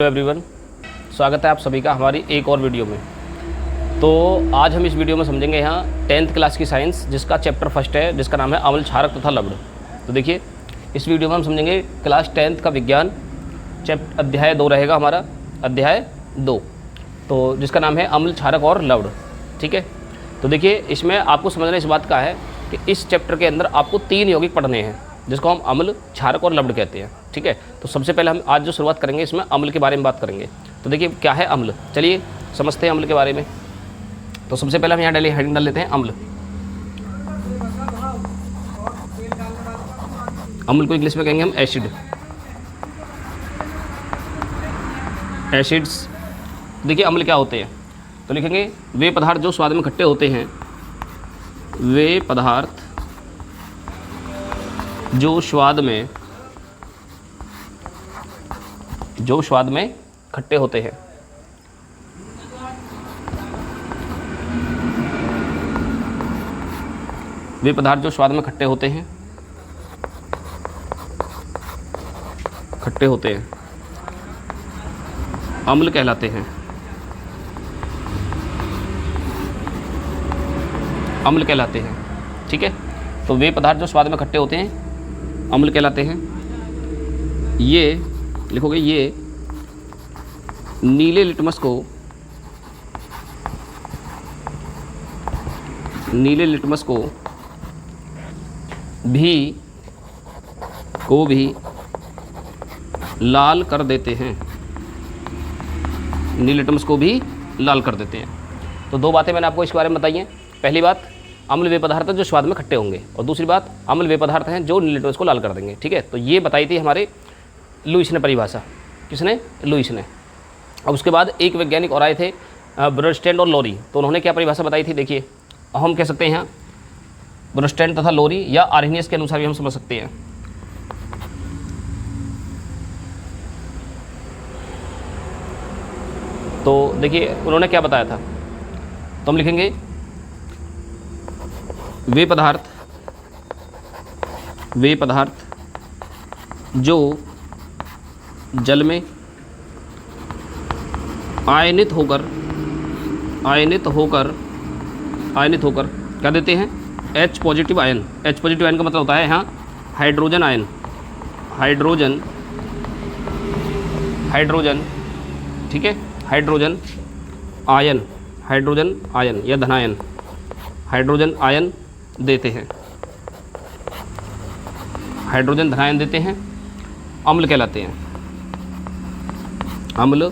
Hello everyone, स्वागत है आप सभी का हमारी एक और वीडियो में। तो आज हम इस वीडियो में समझेंगे यहाँ 10th क्लास की साइंस, जिसका चैप्टर फर्स्ट है, जिसका नाम है अम्ल, क्षारक तथा लवण। तो देखिए, इस वीडियो में हम समझेंगे क्लास 10th का विज्ञान अध्याय 2 रहेगा हमारा, अध्याय 2, तो जिसका नाम है अम्ल, क्षारक और लवण। ठीक है, तो देखिए इसमें आपको समझना इस बात का है कि इस चैप्टर के अंदर आपको 3 यौगिक पढ़ने हैं, जिसको हम अम्ल, क्षारक और लवण कहते हैं। ठीक है, तो सबसे पहले हम आज जो शुरुआत करेंगे इसमें अम्ल के बारे में बात करेंगे। तो देखिए क्या है अम्ल, चलिए समझते हैं अम्ल के बारे में। तो सबसे पहले हम यहाँ हेडिंग डाल लेते हैं अम्ल। अम्ल को इंग्लिश में कहेंगे हम एसिड, एसिड्स। देखिए अम्ल क्या होते हैं, तो लिखेंगे वे पदार्थ जो स्वाद में खट्टे होते हैं, वे पदार्थ जो स्वाद में खट्टे होते हैं। वे पदार्थ जो स्वाद में खट्टे होते हैं, अम्ल कहलाते हैं। अम्ल कहलाते हैं। ठीक है, तो वे पदार्थ जो स्वाद में खट्टे होते हैं अम्ल कहलाते हैं। ये लिखोगे, ये नीले लिटमस को भी लाल कर देते हैं। नीले लिटमस को भी लाल कर देते हैं। तो दो बातें मैंने आपको इसके बारे में बताई हैं। पहली बात, अम्ल वे पदार्थ हैं जो स्वाद में खट्टे होंगे, और दूसरी बात, अम्ल वे पदार्थ हैं जो नीले लिटमस को लाल कर देंगे। ठीक है, तो ये बताई थी हमारे लुईस ने परिभाषा। किसने? लुईस ने। अब उसके बाद एक वैज्ञानिक और आए थे, ब्रोस्टेंड और लोरी। तो उन्होंने क्या परिभाषा बताई थी, देखिए हम कह सकते हैं यहाँ ब्रोस्टेंड तथा लोरी या आर्हेनियस के अनुसार भी हम समझ सकते हैं। तो देखिए उन्होंने क्या बताया था, तो हम लिखेंगे वे पदार्थ जो जल में आयनित होकर क्या देते हैं? H positive ion. H positive ion का मतलब होता है यहाँ हाइड्रोजन आयन, हाइड्रोजन। ठीक है, हाइड्रोजन आयन या धनायन, हाइड्रोजन आयन देते हैं, हाइड्रोजन धनायन देते हैं, अम्ल कहलाते हैं। अम्ल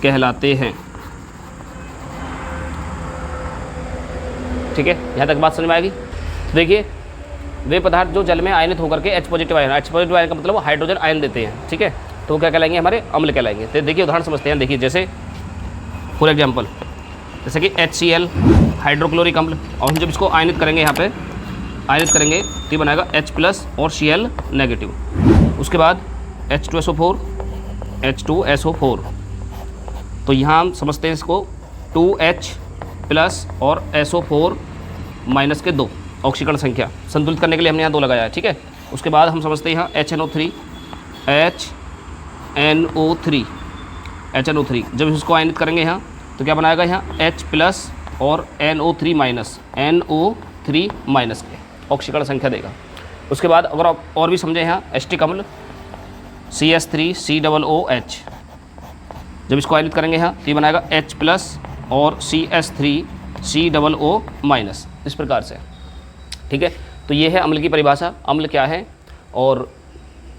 कहलाते हैं। ठीक है, यहाँ तक बात समझ में आएगी। तो देखिए वे पदार्थ जो जल में आयनित होकर के H पॉजिटिव आयन का मतलब हाइड्रोजन आयन देते हैं। ठीक है, तो क्या कहलाएंगे? हमारे अम्ल कहलाएंगे। तो देखिए उदाहरण समझते हैं। देखिए जैसे फॉर एग्जांपल, जैसे कि HCl हाइड्रोक्लोरिक अम्ल, और हम जब इसको आयनित करेंगे, यहाँ पे आयनित करेंगे तो ये बनाएगा H+ और Cl नेगेटिव। उसके बाद H2SO4, तो यहाँ हम समझते हैं इसको 2H+ और SO4- के 2 ऑक्सीकरण संख्या संतुलित करने के लिए हमने यहाँ 2 लगाया है। ठीक है, उसके बाद हम समझते हैं यहाँ HNO3, जब इसको आयनित करेंगे यहाँ तो क्या बनाएगा? यहाँ H+ और NO3- के ऑक्सीकरण संख्या देगा। उसके बाद अगर आप और भी समझें, यहाँ एस्टिक अम्ल CS3COOH, जब इसको आयनित करेंगे यहाँ तो ये बनाएगा H+ और CS3COO-, इस प्रकार से। ठीक है, तो ये है अम्ल की परिभाषा। अम्ल क्या है और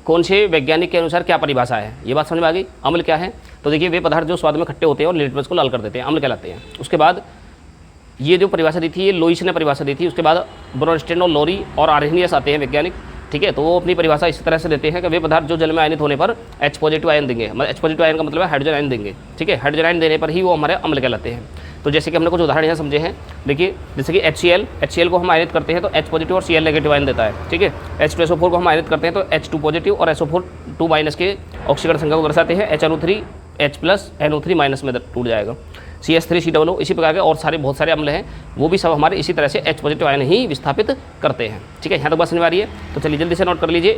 कौन से वैज्ञानिक के अनुसार क्या परिभाषा है, ये बात समझ में आ गई। अम्ल क्या है, तो देखिए वे पदार्थ जो स्वाद में खट्टे होते हैं और लिटमस को लाल कर देते हैं, अम्ल कहलाते हैं। उसके बाद ये जो परिभाषा दी थी, ये लुईस ने परिभाषा दी थी। उसके बाद ब्रोस्टेंड और लोरी और आर्हेनियस आते हैं वैज्ञानिक। ठीक है, तो वो अपनी परिभाषा इस तरह से देते हैं कि वे पदार्थ जो जल में आयनित होने पर H पॉजिटिव आयन देंगे। मतलब H पॉजिटिव आयन का मतलब है हाइड्रोजन आयन देंगे। ठीक है, हाइड्रोजन आयन देने पर ही वो हमारे अम्ल कहलाते हैं। तो जैसे कि हमने कुछ उदाहरण यहाँ समझे हैं। देखिए जैसे कि HCl को हम आयनित करते हैं तो H पॉजिटिव और Cl नेगेटिव आयन देता है। ठीक है, H2SO4 को हम आयनित करते हैं तो H2 पॉजिटिव और SO4 के ऑक्सीकरण संख्या को दर्शाते हैं। HNO3 H+ NO3- में टूट जाएगा। CS3COO, इसी प्रकार के और बहुत सारे अम्ल हैं, वो भी सब हमारे इसी तरह से H पॉजिटिव आयन ही विस्थापित करते हैं। ठीक है, यहाँ तक बात समझ में आ रही है। तो चलिए जल्दी से नोट कर लीजिए।